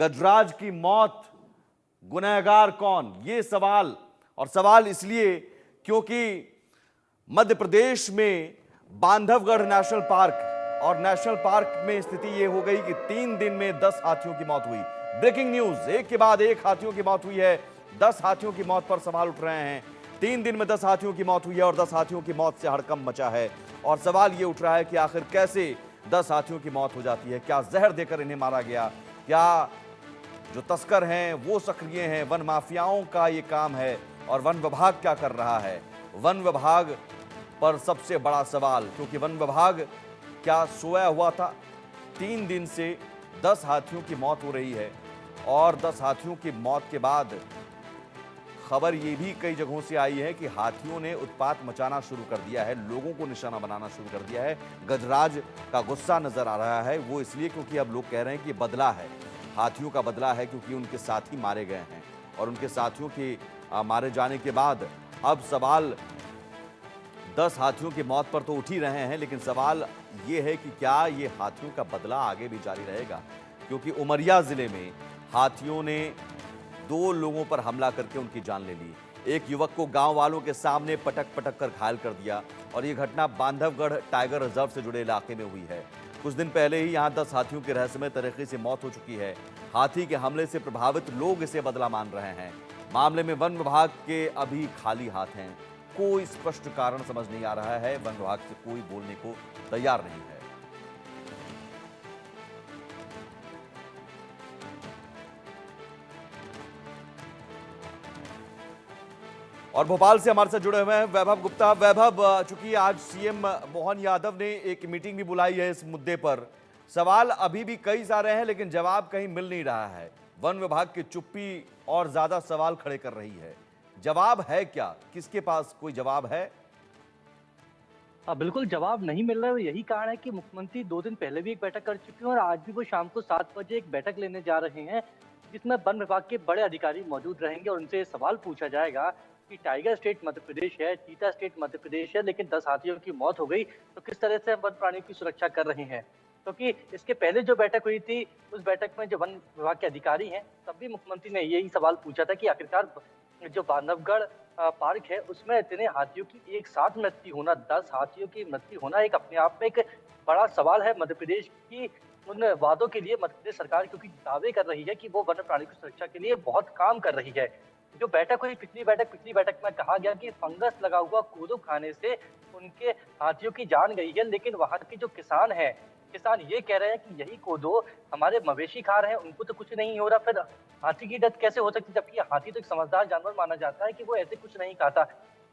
गजराज की मौत, गुनहगार कौन? ये सवाल, और सवाल इसलिए क्योंकि मध्य प्रदेश में बांधवगढ़ नेशनल पार्क और नेशनल पार्क में स्थिति यह हो गई कि 3 दिन में 10 हाथियों की मौत हुई। ब्रेकिंग न्यूज, एक के बाद एक हाथियों की मौत हुई है। 10 हाथियों की मौत पर सवाल उठ रहे हैं। 3 दिन में 10 हाथियों की मौत हुई है और 10 हाथियों की मौत से हड़कंप मचा है। और सवाल यह उठ रहा है कि आखिर कैसे 10 हाथियों की मौत हो जाती है? क्या जहर देकर इन्हें मारा गया? क्या जो तस्कर हैं वो सक्रिय हैं? वन माफियाओं का ये काम है और वन विभाग क्या कर रहा है? वन विभाग पर सबसे बड़ा सवाल, क्योंकि वन विभाग क्या सोया हुआ था? 3 दिन से 10 हाथियों की मौत हो रही है और 10 हाथियों की मौत के बाद खबर ये भी कई जगहों से आई है कि हाथियों ने उत्पात मचाना शुरू कर दिया है, लोगों को निशाना बनाना शुरू कर दिया है। गजराज का गुस्सा नजर आ रहा है, वो इसलिए क्योंकि अब लोग कह रहे हैं कि बदला है, हाथियों का बदला है, क्योंकि उनके साथी मारे गए हैं और उनके साथियों के मारे जाने के बाद अब सवाल 10 हाथियों की मौत पर तो उठ ही रहे हैं, लेकिन सवाल ये है कि क्या ये हाथियों का बदला आगे भी जारी रहेगा? क्योंकि उमरिया जिले में हाथियों ने 2 लोगों पर हमला करके उनकी जान ले ली। एक युवक को गांव वालों के सामने पटक पटक कर घायल कर दिया और ये घटना बांधवगढ़ टाइगर रिजर्व से जुड़े इलाके में हुई है। कुछ दिन पहले ही यहां 10 हाथियों की रहस्यमय तरीके से मौत हो चुकी है। हाथी के हमले से प्रभावित लोग इसे बदला मान रहे हैं। मामले में वन विभाग के अभी खाली हाथ हैं। कोई स्पष्ट कारण समझ नहीं आ रहा है। वन विभाग से कोई बोलने को तैयार नहीं है। और भोपाल से हमारे साथ जुड़े हुए हैं वैभव गुप्ता। वैभव, चूंकि आज सीएम मोहन यादव ने एक मीटिंग भी बुलाई है इस मुद्दे पर, सवाल अभी भी कई सारे हैं लेकिन जवाब कहीं मिल नहीं रहा है। वन विभाग की चुप्पी और ज्यादा सवाल खड़े कर रही है। जवाब है क्या? किसके पास कोई जवाब है? बिल्कुल जवाब नहीं मिल रहा है। यही कारण है कि मुख्यमंत्री 2 दिन पहले भी एक बैठक कर चुके हैं और आज भी वो शाम को 7 बजे एक बैठक लेने जा रहे हैं, जिसमें वन विभाग के बड़े अधिकारी मौजूद रहेंगे और उनसे सवाल पूछा जाएगा कि टाइगर स्टेट मध्य प्रदेश है, चीता स्टेट मध्य प्रदेश है, लेकिन 10 हाथियों की मौत हो गई, तो किस तरह से वन प्राणियों की सुरक्षा कर रहे हैं? क्योंकि इसके पहले जो बैठक हुई थी, उस बैठक में जो वन विभाग के अधिकारी हैं, तब भी मुख्यमंत्री ने यही सवाल पूछा था कि आखिरकार जो बांधवगढ़ पार्क है, उसमें इतने हाथियों की एक साथ मृत्यु होना, 10 हाथियों की मृत्यु होना एक अपने आप में एक बड़ा सवाल है। मध्य प्रदेश की उन वादों के लिए मध्य प्रदेश सरकार क्योंकि दावे कर रही है कि वो वन्य प्राणी की सुरक्षा के लिए बहुत काम कर रही है। जो बैठक हुई पिछली बैठक में कहा गया कि फंगस लगा हुआ कोदो खाने से उनके हाथियों की जान गई है, लेकिन वहाँ के जो किसान हैं, किसान ये कह रहे हैं कि यही कोदो हमारे मवेशी खा रहे हैं, उनको तो कुछ नहीं हो रहा, फिर हाथी की डेथ कैसे हो सकती है? जबकि हाथी तो एक समझदार जानवर माना जाता है कि वो ऐसे कुछ नहीं खाता।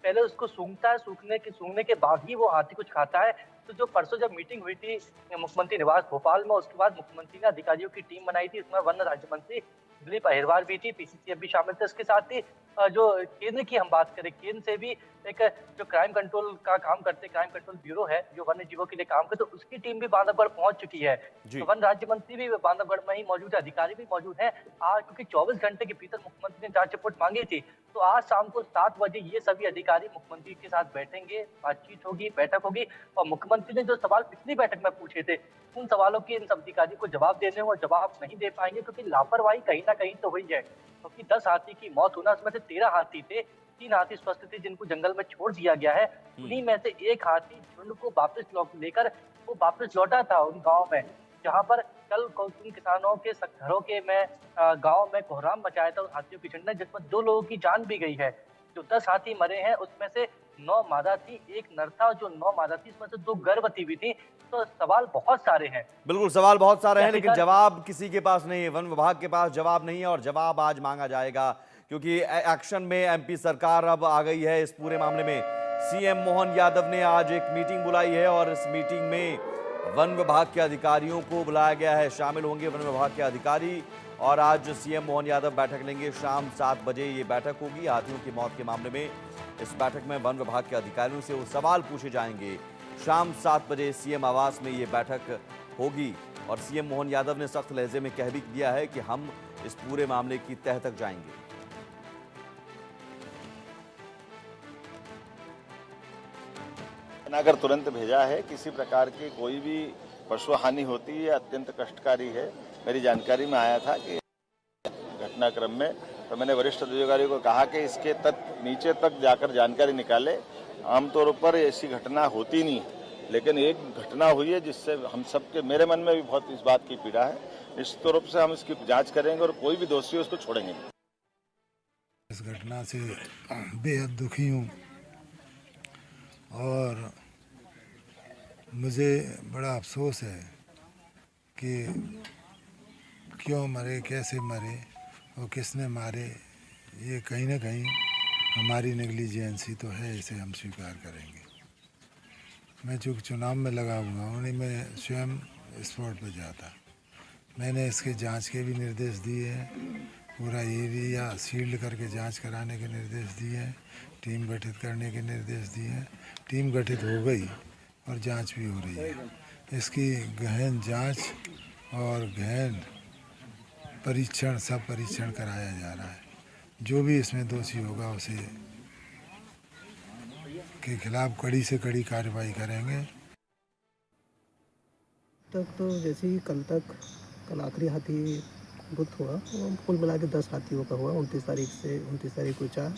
पहले उसको सूंघता है, सूंघने के बाद ही वो हाथी कुछ खाता है। तो जो परसों जब मीटिंग हुई थी मुख्यमंत्री निवास भोपाल में, उसके बाद मुख्यमंत्री ने अधिकारियों की टीम बनाई थी। इसमें वन राज्य मंत्री दिलीप अहिरवार भी थी, पीसीसीएफ भी शामिल थे। इसके साथ ही जो केंद्र की हम बात करें, केंद्र से भी एक जो क्राइम कंट्रोल का काम करते क्राइम कंट्रोल ब्यूरो है, जो वन्य जीवों के लिए काम करते, तो उसकी टीम भी बांधवगढ़ पहुंच चुकी है। जी। तो वन राज्य मंत्री भी बांधवगढ़ में ही मौजूद है, अधिकारी भी मौजूद हैं। आज क्योंकि 24 घंटे के भीतर मुख्यमंत्री ने जांच रिपोर्ट मांगी थी, तो आज शाम को 7 बजे ये सभी अधिकारी मुख्यमंत्री के साथ बैठेंगे, बातचीत होगी, बैठक होगी और मुख्यमंत्री ने जो सवाल पिछली बैठक में पूछे थे, उन सवालों के इन सब अधिकारियों को जवाब देने और जवाब नहीं दे पाएंगे, क्योंकि लापरवाही कहीं ना कहीं तो हुई है। क्योंकि 10 हाथी की मौत होना, उसमें से 13 हाथी थे, 3 हाथी स्वस्थ थे जिनको जंगल में छोड़ दिया गया है। उन्हीं में से एक हाथी झुंड को लेकर वो वापस लौटा था उन गाँव में, जहाँ पर कल उन किसानों के घरों के में गाँव में कोहराम मचाया था उन हाथियों की झुंड ने, जिसमें 2 लोगों की जान भी गई है। जो 10 हाथी मरे हैं उसमें से 9 मादा थी, 1 नर था, और जो 9 मादा थी उसमें से 2 गर्भवती भी थी। तो सवाल बहुत सारे हैं। बिल्कुल, सवाल बहुत सारे हैं लेकिन जवाब किसी के पास नहीं है। वन विभाग के पास जवाब नहीं है और जवाब आज मांगा जाएगा, क्योंकि एक्शन में एमपी सरकार अब आ गई है इस पूरे मामले में। सीएम मोहन यादव ने आज एक मीटिंग बुलाई है और इस मीटिंग में वन विभाग के अधिकारियों को बुलाया गया है। शामिल होंगे वन विभाग के अधिकारी और आज सीएम मोहन यादव बैठक लेंगे। शाम 7 बजे ये बैठक होगी हाथियों की मौत के मामले में। इस बैठक में वन विभाग के अधिकारियों से वो सवाल पूछे जाएंगे। शाम 7 बजे सीएम आवास में ये बैठक होगी और सीएम मोहन यादव ने सख्त लहजे में कह भी दिया है कि हम इस पूरे मामले की तह तक जाएंगे। बनाकर तुरंत भेजा है। किसी प्रकार की कोई भी पशु हानि होती है अत्यंत कष्टकारी है। मेरी जानकारी में आया था कि घटनाक्रम में। तो मैंने वरिष्ठ अधिकारियों को कहा कि इसके नीचे तक जाकर जानकारी निकाले। आमतौर पर ऐसी घटना होती नहीं, लेकिन एक घटना हुई है जिससे हम सबके, मेरे मन में भी बहुत इस बात की पीड़ा है। निश्चित रूप से हम इसकी जांच करेंगे और कोई भी दोषी है उसको छोड़ेंगे। इस घटना से बेहद दुखी हूँ और मुझे बड़ा अफसोस है कि क्यों मरे, कैसे मरे और किसने मारे। ये कहीं ना कहीं हमारी नेग्लिजेंसी तो है, इसे हम स्वीकार करेंगे। मैं चूँकि चुनाव में लगा हुआ हूँ, नहीं मैं स्वयं स्पॉट पर जाता। मैंने इसके जांच के भी निर्देश दिए हैं, पूरा एरिया सील्ड करके जांच कराने के निर्देश दिए हैं, टीम गठित करने के निर्देश दिए हैं। टीम गठित हो गई और जांच भी हो रही है। इसकी गहन जांच और गहन परीक्षण, सब परीक्षण कराया जा रहा है। जो भी इसमें दोषी होगा उसे के खिलाफ कड़ी से कड़ी कार्रवाई करेंगे। तक तो जैसे ही कल आखिरी हाथी बुक हुआ, वो कुल मिला के 10 हाथियों का हुआ। 29 तारीख को 4,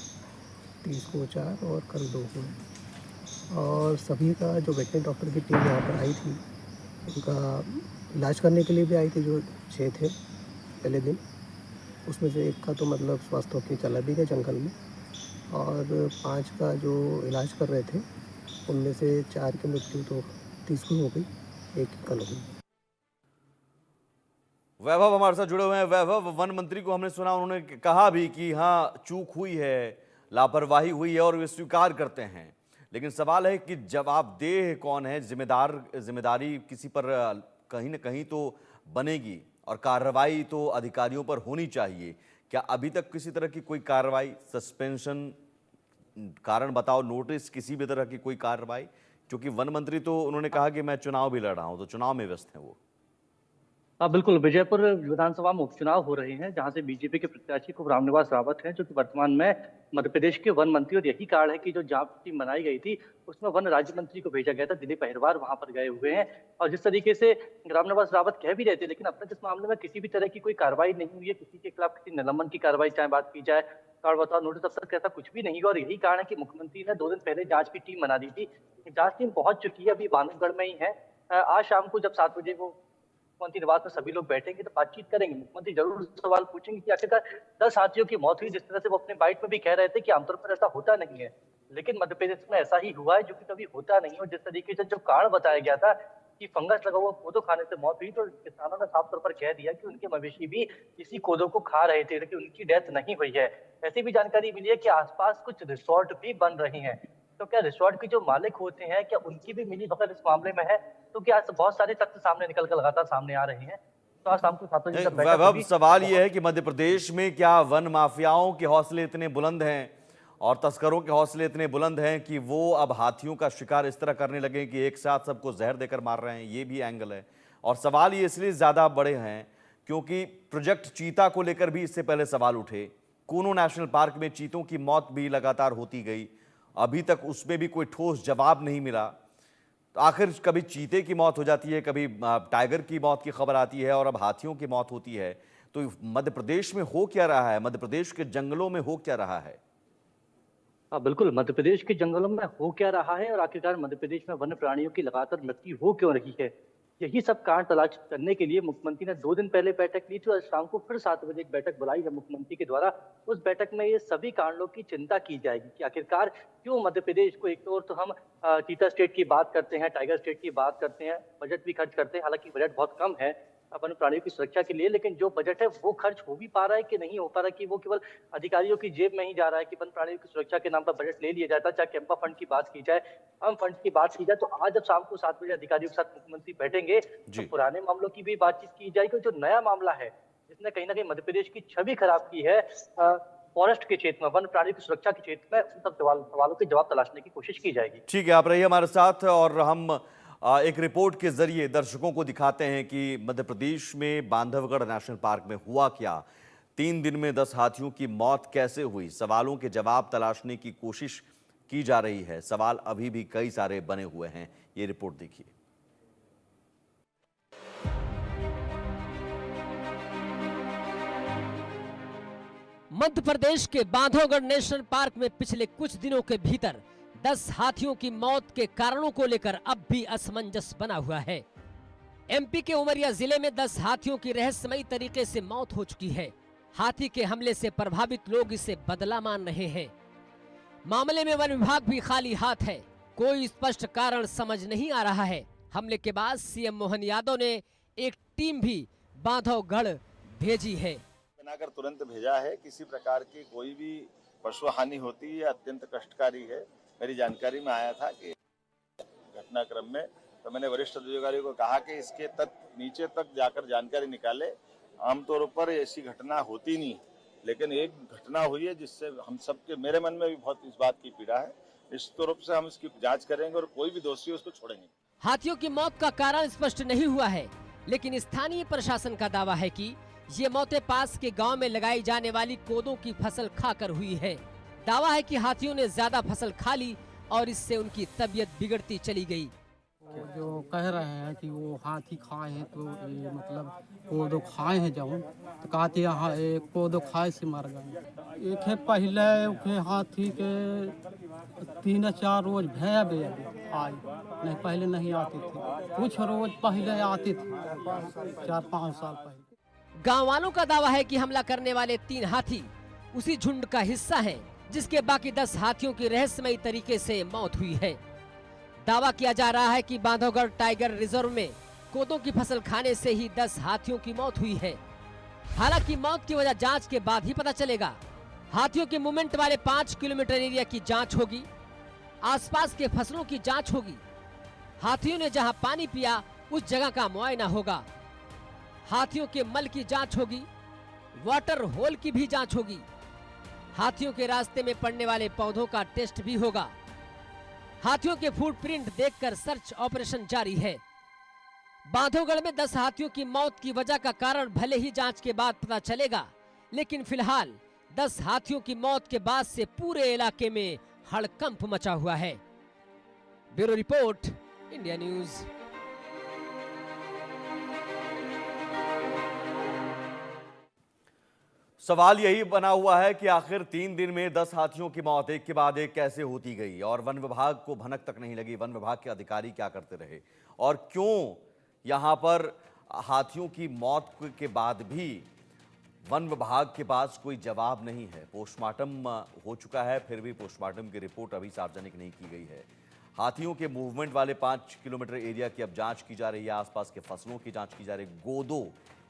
30 को 4 और कल 2 हुए। और सभी का जो वेटरनरी डॉक्टर की टीम यहाँ पर आई थी, उनका इलाज करने के लिए भी आई थी। जो 6 थे पहले दिन, उसमें से एक का तो मतलब स्वास्थ्य की चला भी गया जंगल में, और 5 का जो इलाज कर रहे थे उनमें से 4 की मृत्यु तो 30 को हो गई, 1 की कल हो गई। वैभव हमारे साथ जुड़े हुए हैं। वैभव, वन मंत्री को हमने सुना, उन्होंने कहा भी कि हाँ चूक हुई है, लापरवाही हुई है और वे स्वीकार करते हैं। लेकिन सवाल है कि जवाबदेह कौन है, जिम्मेदारी किसी पर कहीं ना कहीं तो बनेगी और कार्रवाई तो अधिकारियों पर होनी चाहिए। क्या अभी तक किसी तरह की कोई कार्रवाई, सस्पेंशन, कारण बताओ नोटिस, किसी भी तरह की कोई कार्रवाई? क्योंकि वन मंत्री तो उन्होंने कहा कि मैं चुनाव भी लड़ रहा हूं, तो चुनाव में व्यस्त हैं वो। बिल्कुल, विजयपुर विधानसभा में उपचुनाव हो रहे हैं, जहां से बीजेपी के प्रत्याशी को रामनिवास रावत हैं, जो कि वर्तमान में मध्य प्रदेश के वन मंत्री। और यही कारण है कि जो जांच टीम बनाई गई थी, उसमें वन राज्य मंत्री को भेजा गया था। दिलीप अहिरवार वहां पर गए हुए हैं। और जिस तरीके से रामनिवास रावत कह भी रहे थे, लेकिन अब तक इस मामले में किसी भी तरह की कोई कार्रवाई नहीं हुई है। किसी के खिलाफ किसी निलंबन की कार्रवाई चाहे बात की जाए, कारण बताओ नोटिस, अब तक ऐसा कुछ भी नहीं हुआ। और यही कारण है कि मुख्यमंत्री ने 2 दिन पहले जांच की टीम बना दी थी। जांच टीम पहुंच चुकी है, अभी बांधवगढ़ में ही है। आज शाम को जब 7 बजे वो मुख्यमंत्री निवास में सभी लोग बैठेंगे तो बातचीत करेंगे। मुख्यमंत्री जरूर सवाल पूछेंगे कि आखिरकार 10 हाथियों की मौत हुई, जिस तरह से वो अपने बाइट में भी कह रहे थे कि आमतौर पर ऐसा होता नहीं है, लेकिन मध्य प्रदेश में ऐसा ही हुआ है, जो कि कभी होता नहीं है। और जिस तरीके से जो कारण बताया गया था कि फंगस लगा हुआ कोदो खाने से मौत हुई, तो किसानों ने साफ तौर पर कह दिया कि उनके मवेशी भी इसी कोदो को खा रहे थे, लेकिन उनकी डेथ नहीं हुई है। ऐसी भी जानकारी मिली है कि आसपास कुछ रिसोर्ट भी बन रहे हैं। तो क्या रिसोर्ट के जो मालिक होते हैं, क्या उनकी भी मिलीभगत इस मामले में है? तो क्या बहुत सारे तथ्य सामने निकल कर लगातार सामने आ रहे हैं। तो आज शाम को 7 बजे वैभव, सवाल यह है कि मध्य प्रदेश में क्या वन माफियाओं के हौसले इतने बुलंद हैं और तस्करों के हौसले इतने बुलंद हैं कि वो अब हाथियों का शिकार इस तरह करने लगे कि एक साथ सबको जहर देकर मार रहे हैं? ये भी एंगल है। और सवाल ये इसलिए ज्यादा बड़े हैं क्योंकि प्रोजेक्ट चीता को लेकर भी इससे पहले सवाल उठे। कूनो नेशनल पार्क में चीतों की मौत भी लगातार होती गई, अभी तक उसमें भी कोई ठोस जवाब नहीं मिला। तो आखिर कभी चीते की मौत हो जाती है, कभी टाइगर की मौत की खबर आती है और अब हाथियों की मौत होती है। तो मध्य प्रदेश में हो क्या रहा है, मध्य प्रदेश के जंगलों में हो क्या रहा है? बिल्कुल, मध्य प्रदेश के जंगलों में हो क्या रहा है और आखिरकार मध्य प्रदेश में वन्य प्राणियों की लगातार मृत्यु हो क्यों रही है, यही सब कारण तलाश करने के लिए मुख्यमंत्री ने 2 दिन पहले बैठक ली थी और शाम को फिर 7 बजे एक बैठक बुलाई है मुख्यमंत्री के द्वारा। उस बैठक में ये सभी कारणों की चिंता की जाएगी कि आखिरकार क्यों मध्य प्रदेश को, एक तो हम चीता स्टेट की बात करते हैं, टाइगर स्टेट की बात करते हैं, बजट भी खर्च करते हैं, हालांकि बजट बहुत कम है वन्य प्राणियों की सुरक्षा के लिए, लेकिन जो बजट है वो खर्च हो भी पा रहा है कि नहीं हो पा रहा है, कि वो केवल अधिकारियों की जेब में ही जा रहा है, कि वन्य प्राणियों की सुरक्षा के नाम पर बजट ले लिया जाता है। चाहे कैंपा फंड की बात की जाए, आम फंड की बात की जाए, तो आज जब शाम को 7 बजे अधिकारियों के साथ मुख्यमंत्री बैठेंगे तो पुराने मामलों की भी बातचीत की जाएगी। और जो नया मामला है जिसने कहीं ना कहीं मध्य प्रदेश की छवि खराब की है, फॉरेस्ट के क्षेत्र में, वन प्राणियों की सुरक्षा के क्षेत्र में, उन सब सवालों के जवाब तलाशने की कोशिश की जाएगी। ठीक है, आप रहिए हमारे साथ और हम एक रिपोर्ट के जरिए दर्शकों को दिखाते हैं कि मध्य प्रदेश में बांधवगढ़ नेशनल पार्क में हुआ क्या। 3 दिन में 10 हाथियों की मौत कैसे हुई, सवालों के जवाब तलाशने की कोशिश की जा रही है। सवाल अभी भी कई सारे बने हुए हैं, ये रिपोर्ट देखिए। मध्य प्रदेश के बांधवगढ़ नेशनल पार्क में पिछले कुछ दिनों के भीतर 10 हाथियों की मौत के कारणों को लेकर अब भी असमंजस बना हुआ है। एमपी के उमरिया जिले में 10 हाथियों की रहस्यमयी तरीके से मौत हो चुकी है। हाथी के हमले से प्रभावित लोग इसे बदला मान रहे हैं। मामले में वन विभाग भी खाली हाथ है। कोई स्पष्ट कारण समझ नहीं आ रहा है। हमले के बाद सीएम मोहन यादव ने एक टीम भी बांधवगढ़ भेजी है। बनाकर तुरंत भेजा है। किसी प्रकार की कोई भी पशु हानि होती है अत्यंत कष्टकारी है। मेरी जानकारी में आया था कि घटनाक्रम में तो मैंने वरिष्ठ अधिकारियों को कहा कि इसके तथ्य नीचे तक जाकर जानकारी निकाले। आमतौर पर ऐसी घटना होती नहीं, लेकिन एक घटना हुई है जिससे हम सबके मेरे मन में भी बहुत इस बात की पीड़ा है। निश्चित रूप से हम इसकी जांच करेंगे और कोई भी दोषी उसको छोड़ेंगे। हाथियों की मौत का कारण स्पष्ट नहीं हुआ है, लेकिन स्थानीय प्रशासन का दावा है कि ये मौतें पास के गांव में लगाई जाने वाली कोदों की फसल खाकर हुई है। दावा है कि हाथियों ने ज्यादा फसल खा ली और इससे उनकी तबीयत बिगड़ती चली गई। जो कह रहे हैं कि वो हाथी खाए हैं तो ये मतलब कोदो खाए हैं जब तो कहते यहाँ कोदो खाए से मर गए। एक है पहले के हाथी के 3-4 रोज भय आए, नहीं पहले नहीं आते थे, कुछ रोज पहले आते थे 4-5 साल पहले। गांव वालों का दावा है कि हमला करने वाले 3 हाथी उसी झुंड का हिस्सा हैं, जिसके बाकी 10 हाथियों की रहस्यमयी तरीके से मौत हुई है। दावा किया जा रहा है कि बांधवगढ़ टाइगर रिजर्व में कोदों की फसल खाने से ही 10 हाथियों की मौत हुई है। हालांकि मौत की वजह जांच के बाद ही पता चलेगा। हाथियों के मूवमेंट वाले 5 किलोमीटर एरिया की जांच होगी, आसपास के फसलों की जांच होगी, हाथियों ने जहां पानी पिया उस जगह का मुआयना होगा, हाथियों के मल की जांच होगी, वाटर होल की भी जांच होगी, हाथियों के रास्ते में पड़ने वाले पौधों का टेस्ट भी होगा। हाथियों के फुटप्रिंट देखकर सर्च ऑपरेशन जारी है। बांधवगढ़ में 10 हाथियों की मौत की वजह का कारण भले ही जांच के बाद पता चलेगा, लेकिन फिलहाल 10 हाथियों की मौत के बाद से पूरे इलाके में हड़कंप मचा हुआ है। Bureau report, India news. सवाल यही बना हुआ है कि आखिर 3 दिन में 10 हाथियों की मौत एक के बाद एक कैसे होती गई और वन विभाग को भनक तक नहीं लगी। वन विभाग के अधिकारी क्या करते रहे और क्यों यहां पर हाथियों की मौत के बाद भी वन विभाग के पास कोई जवाब नहीं है। पोस्टमार्टम हो चुका है, फिर भी पोस्टमार्टम की रिपोर्ट अभी सार्वजनिक नहीं की गई है। हाथियों के मूवमेंट वाले 5 किलोमीटर एरिया की अब जांच की जा रही है, आसपास के फसलों की जांच की जा रही है। गोदो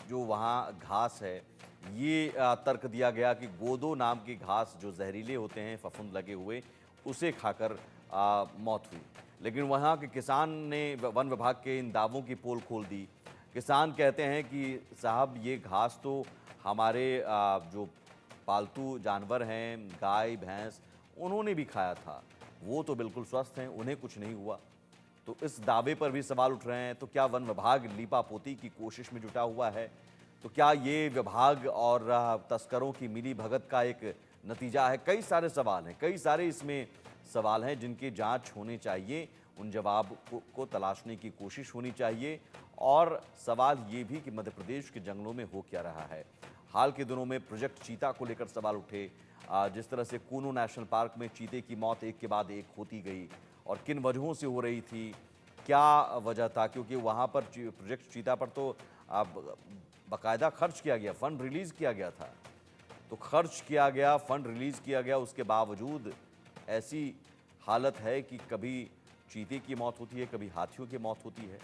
जो वहाँ घास है, ये तर्क दिया गया कि गोदो नाम की घास जो जहरीले होते हैं, फफूंद लगे हुए, उसे खाकर मौत हुई। लेकिन वहाँ के किसान ने वन विभाग के इन दावों की पोल खोल दी। किसान कहते हैं कि साहब ये घास तो हमारे जो पालतू जानवर हैं, गाय भैंस, उन्होंने भी खाया था, वो तो बिल्कुल स्वस्थ हैं, उन्हें कुछ नहीं हुआ। तो इस दावे पर भी सवाल उठ रहे हैं। तो क्या वन विभाग लीपापोती की कोशिश में जुटा हुआ है? तो क्या ये विभाग और तस्करों की मिली भगत का एक नतीजा है? कई सारे सवाल हैं, कई सारे इसमें सवाल हैं जिनकी जांच होनी चाहिए, उन जवाब को तलाशने की कोशिश होनी चाहिए। और सवाल ये भी कि मध्य प्रदेश के जंगलों में हो क्या रहा है। हाल के दिनों में प्रोजेक्ट चीता को लेकर सवाल उठे, जिस तरह से कूनो नेशनल पार्क में चीते की मौत एक के बाद एक होती गई और किन वजहों से हो रही थी, क्या वजह था, क्योंकि वहाँ पर प्रोजेक्ट चीता पर तो बाकायदा खर्च किया गया, फंड रिलीज़ किया गया था। तो खर्च किया गया, फंड रिलीज़ किया गया, उसके बावजूद ऐसी हालत है कि कभी चीते की मौत होती है, कभी हाथियों की मौत होती है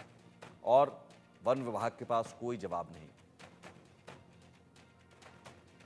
और वन विभाग के पास कोई जवाब नहीं।